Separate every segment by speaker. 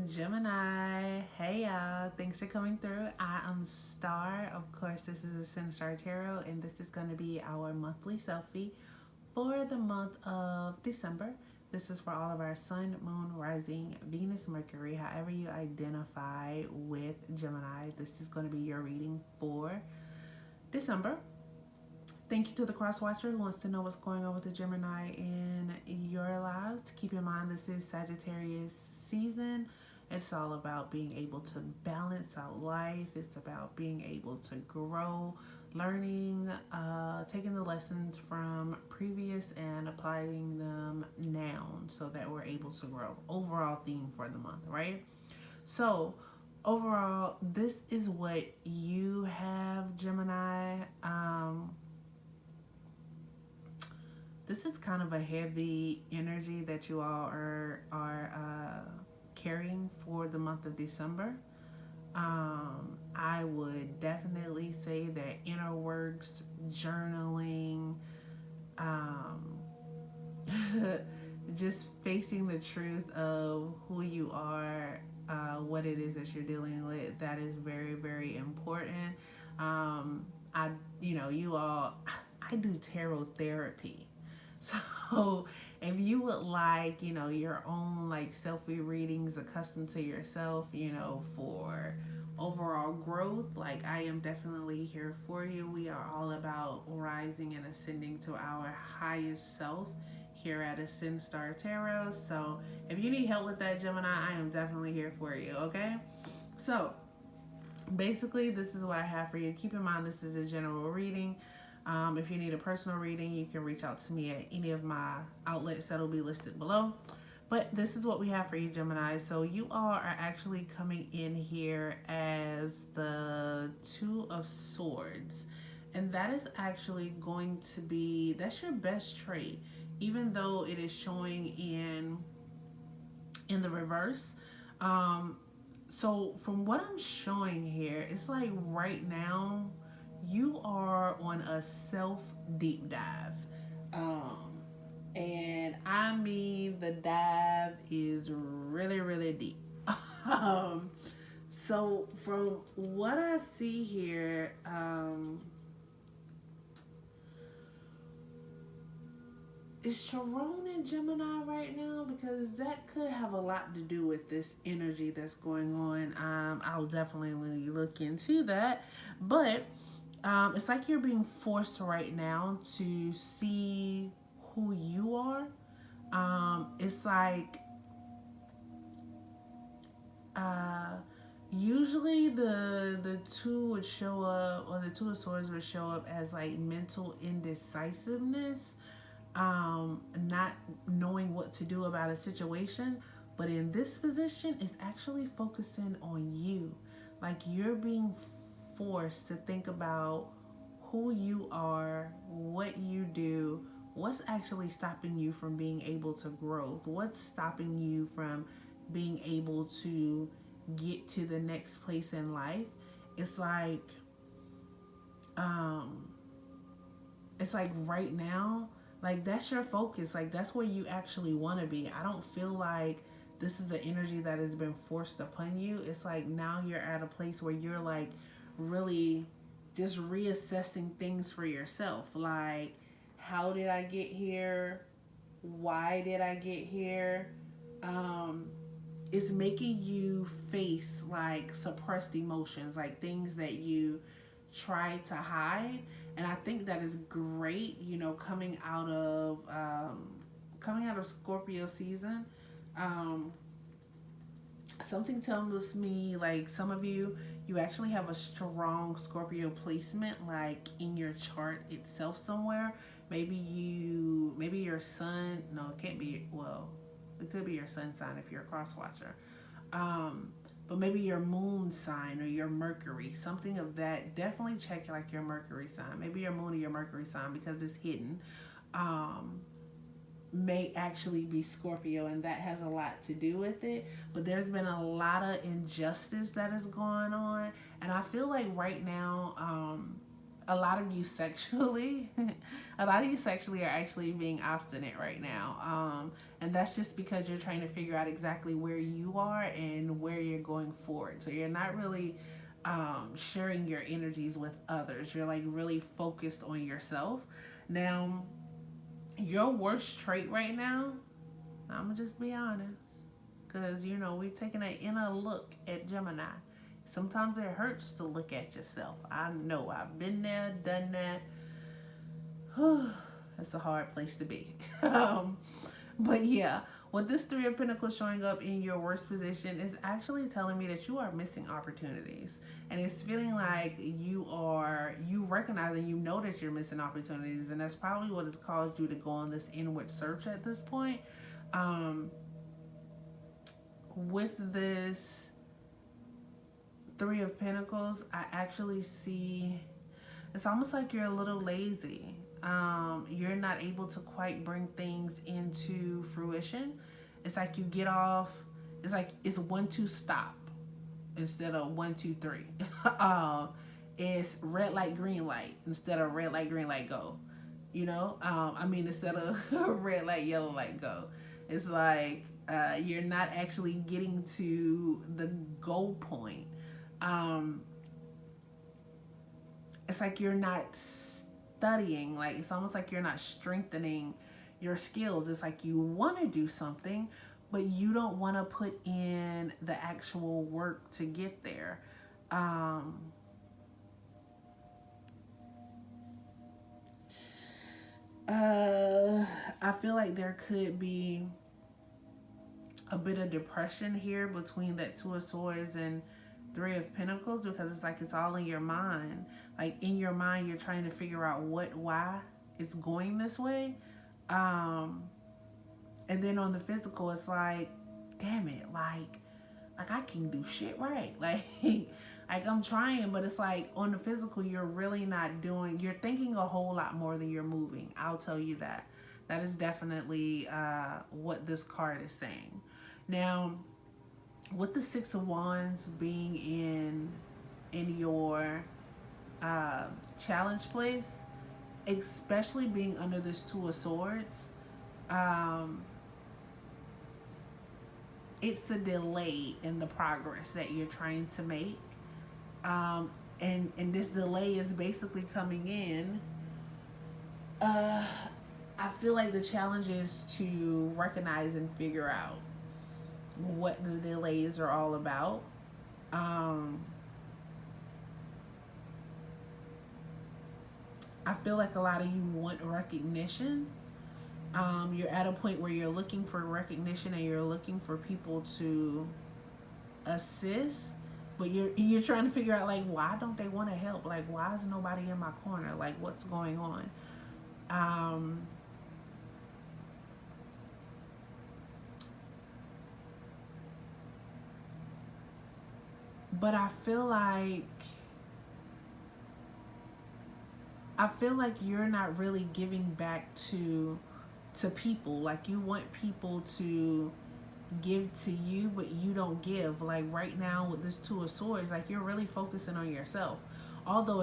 Speaker 1: Gemini. Hey y'all, thanks for coming through. I am Star. Of course, this is Ascendstar Tarot, and this is going to be our monthly selfie for the month of December. This is for all of our sun, moon, rising, Venus, Mercury, however you identify with Gemini. This is going to be your reading for December. Thank you to the cross watcher who wants to know what's going on with the Gemini in your lives. Keep in mind, this is Sagittarius season. It's all about being able to balance out life. It's about being able to grow, learning, taking the lessons from previous and applying them now so that we're able to grow. Overall theme for the month, right? So, overall, this is what you have, Gemini. This is kind of a heavy energy that you all are carrying for the month of December. I would definitely say that inner works, journaling, just facing the truth of who you are, what it is that you're dealing with, that is very, very important. I do tarot therapy. So if you would like, your own like selfie readings accustomed to yourself, for overall growth, like I am definitely here for you. We are all about rising and ascending to our highest self here at Ascendstar Tarot. So if you need help with that, Gemini, I am definitely here for you, okay? So basically, this is what I have for you. Keep in mind, this is a general reading. If you need a personal reading, you can reach out to me at any of my outlets that will be listed below. But this is what we have for you, Gemini. So you all are actually coming in here as the Two of Swords. And that is actually going to be, that's your best trait. Even though it is showing in the reverse. So from what I'm showing here, it's like right now, you are on a self deep dive. And I mean, the dive is really, really deep. So from what I see here, is Sharon in Gemini right now? Because that could have a lot to do with this energy that's going on. I'll definitely look into that. But it's like you're being forced right now to see who you are. It's like usually the two would show up, or the Two of Swords would show up as like mental indecisiveness, not knowing what to do about a situation. But in this position, it's actually focusing on you. Like you're being forced to think about who you are, what you do, what's actually stopping you from being able to grow, what's stopping you from being able to get to the next place in life. It's like right now, like that's your focus, like that's where you actually want to be. I don't feel like this is the energy that has been forced upon you. It's like now you're at a place where you're like really just reassessing things for yourself. Like, how did I get here? Why did I get here? It's making you face like suppressed emotions, like things that you try to hide. And I think that is great, coming out of Scorpio season. Something tells me like some of you actually have a strong Scorpio placement like in your chart itself somewhere. Maybe your sun, no, it can't be, well, it could be your sun sign if you're a cross watcher. But maybe your moon sign or your Mercury, something of that. Definitely check like your Mercury sign. Maybe your moon or your Mercury sign, because it's hidden. May actually be Scorpio, and that has a lot to do with it. But there's been a lot of injustice that is going on, and I feel like right now a lot of you sexually, a lot of you sexually are actually being obstinate right now. And that's just because you're trying to figure out exactly where you are and where you're going forward. So you're not really sharing your energies with others. You're like really focused on yourself. Now, your worst trait right now, I'm gonna just be honest, because we're taking an inner look at Gemini. Sometimes it hurts to look at yourself. I know, I've been there, done that. It's a hard place to be. But yeah, with this Three of Pentacles showing up in your worst position is actually telling me that you are missing opportunities. And it's feeling like you recognize and you know that you're missing opportunities. And that's probably what has caused you to go on this inward search at this point. With this Three of Pentacles, I actually see it's almost like you're a little lazy. You're not able to quite bring things into fruition. It's like you get off, it's like it's 1 2 stop instead of 1 2 3. It's red light green light instead of red light green light go. Instead of red light yellow light go. It's like you're not actually getting to the goal point. It's like you're not studying. Like, it's almost like you're not strengthening your skills. It's like you want to do something, but you don't want to put in the actual work to get there. I feel like there could be a bit of depression here between that Two of Swords and Three of Pentacles, because it's like it's all in your mind. Like, in your mind, you're trying to figure out why it's going this way. And then on the physical, it's like, damn it, like I can do shit right. Like I'm trying, but it's like on the physical, you're really not doing, you're thinking a whole lot more than you're moving. I'll tell you that. That is definitely what this card is saying. Now, with the Six of Wands being in your challenge place, especially being under this Two of Swords, it's a delay in the progress that you're trying to make. And this delay is basically coming in. I feel like the challenge is to recognize and figure out what the delays are all about. I feel like a lot of you want recognition. You're at a point where you're looking for recognition and you're looking for people to assist, but you're trying to figure out, like, why don't they want to help? Like, why is nobody in my corner? Like, what's going on? But I feel like you're not really giving back to people. Like, you want people to give to you, but you don't give. Like, right now with this Two of Swords, like, you're really focusing on yourself. Although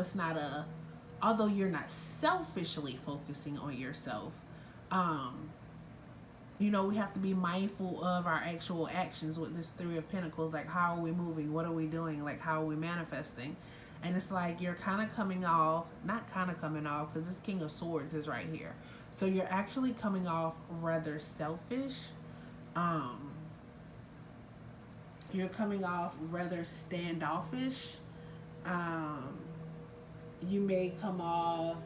Speaker 1: you're not selfishly focusing on yourself, we have to be mindful of our actual actions with this Three of Pentacles. Like, how are we moving? What are we doing? Like, how are we manifesting? And it's like you're kind of coming off, not kind of coming off, because this King of Swords is right here. So you're actually coming off rather selfish. You're coming off rather standoffish. You may come off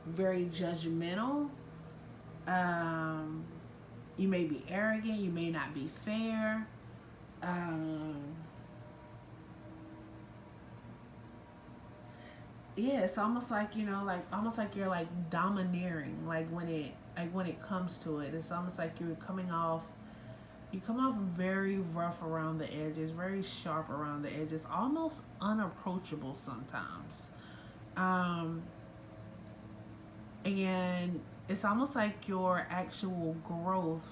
Speaker 1: very judgmental. You may be arrogant. You may not be fair. Yeah, it's almost like, almost like you're like domineering. Like, when it comes to it, it's almost like you come off very rough around the edges, very sharp around the edges, almost unapproachable sometimes. And it's almost like your actual growth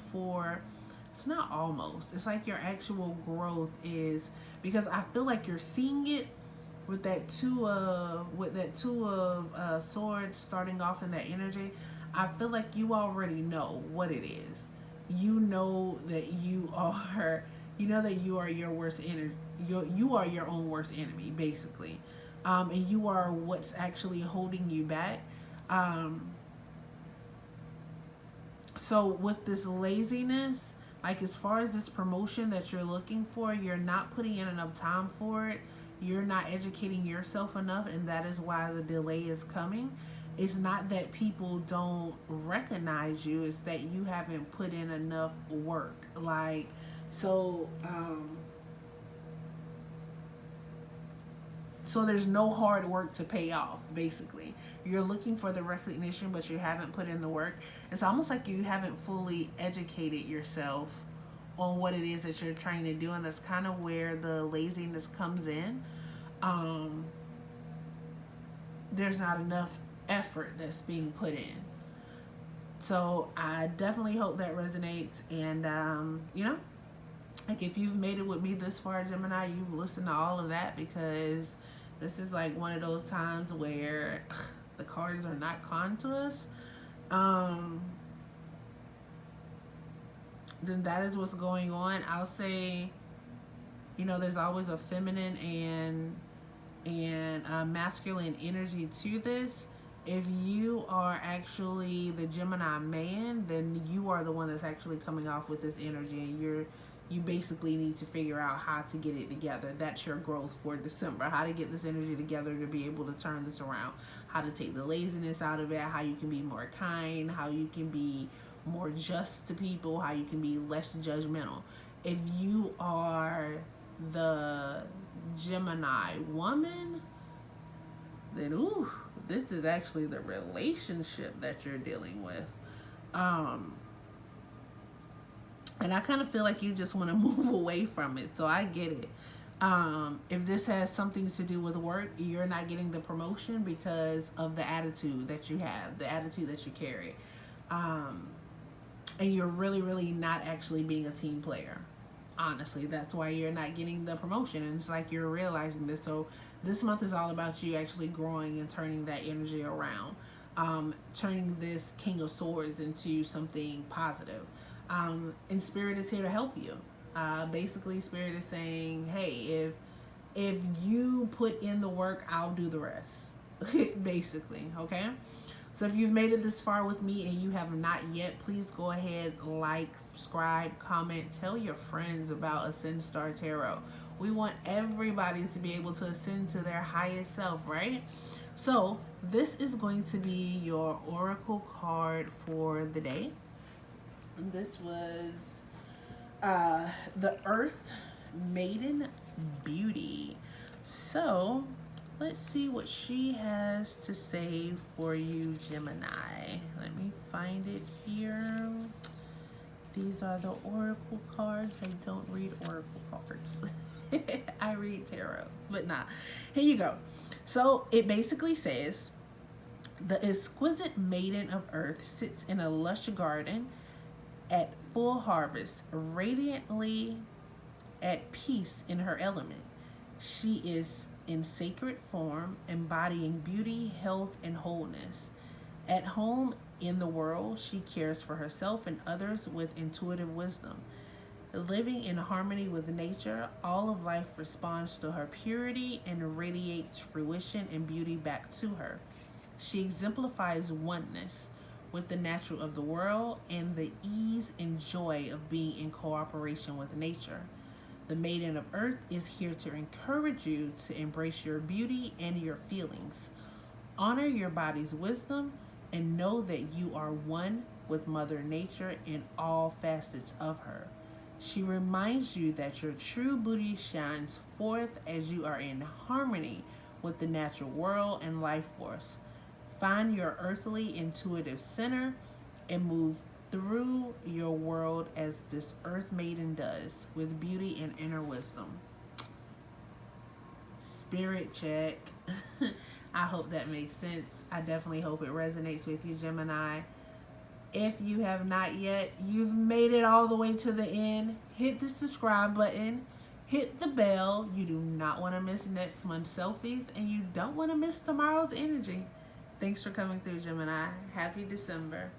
Speaker 1: it's not almost, it's like your actual growth is, because I feel like you're seeing it, with that two of swords starting off in that energy, I feel like you already know what it is. You know that you are you know that you are your worst enemy. You are your own worst enemy, basically. And you are what's actually holding you back. Um, so with this laziness, like as far as this promotion that you're looking for, you're not putting in enough time for it. You're not educating yourself enough, and that is why the delay is coming. It's not that people don't recognize you, it's that you haven't put in enough work. Like, so so there's no hard work to pay off, basically. You're looking for the recognition, but you haven't put in the work. It's almost like you haven't fully educated yourself on what it is that you're trying to do, and that's kind of where the laziness comes in. um, there's not enough effort that's being put in. So I definitely hope that resonates. And, like if you've made it with me this far, Gemini, you've listened to all of that, because this is like one of those times where the cards are not kind to us. Um, then that is what's going on. I'll say, there's always a feminine and masculine energy to this. If you are actually the Gemini man, then you are the one that's actually coming off with this energy, and you basically need to figure out how to get it together. That's your growth for December. How to get this energy together to be able to turn this around. How to take the laziness out of it. How you can be more kind. How you can be more just to people. How you can be less judgmental. If you are the Gemini woman, then this is actually the relationship that you're dealing with. And I kind of feel like you just want to move away from it. So I get it. If this has something to do with work, you're not getting the promotion because of the attitude that you have, the attitude that you carry. And you're really, really not actually being a team player. Honestly, that's why you're not getting the promotion. And it's like you're realizing this. So this month is all about you actually growing and turning that energy around. Turning this King of Swords into something positive. And Spirit is here to help you. Basically, Spirit is saying, hey, if you put in the work, I'll do the rest. Basically, okay? So if you've made it this far with me and you have not yet, please go ahead, like, subscribe, comment, tell your friends about Ascendstar Tarot. We want everybody to be able to ascend to their highest self, right? So this is going to be your oracle card for the day. This was the Earth Maiden Beauty. So let's see what she has to say for you, Gemini. Let me find it here. These are the oracle cards. I don't read oracle cards. I read tarot, but nah. Here you go. So it basically says, the exquisite maiden of earth sits in a lush garden at full harvest, radiantly at peace in her element. She is in sacred form, embodying beauty, health, and wholeness. At home in the world, she cares for herself and others with intuitive wisdom. Living in harmony with nature, all of life responds to her purity and radiates fruition and beauty back to her. She exemplifies oneness with the natural of the world and the ease and joy of being in cooperation with nature. The Maiden of Earth is here to encourage you to embrace your beauty and your feelings. Honor your body's wisdom and know that you are one with Mother Nature in all facets of her. She reminds you that your true beauty shines forth as you are in harmony with the natural world and life force. Find your earthly intuitive center and move through your world as this Earth Maiden does, with beauty and inner wisdom. Spirit check. I hope that makes sense. I definitely hope it resonates with you, Gemini. If you have not yet, you've made it all the way to the end. Hit the subscribe button. Hit the bell. You do not want to miss next month's selfies, and you don't want to miss tomorrow's energy. Thanks for coming through, Gemini. Happy December.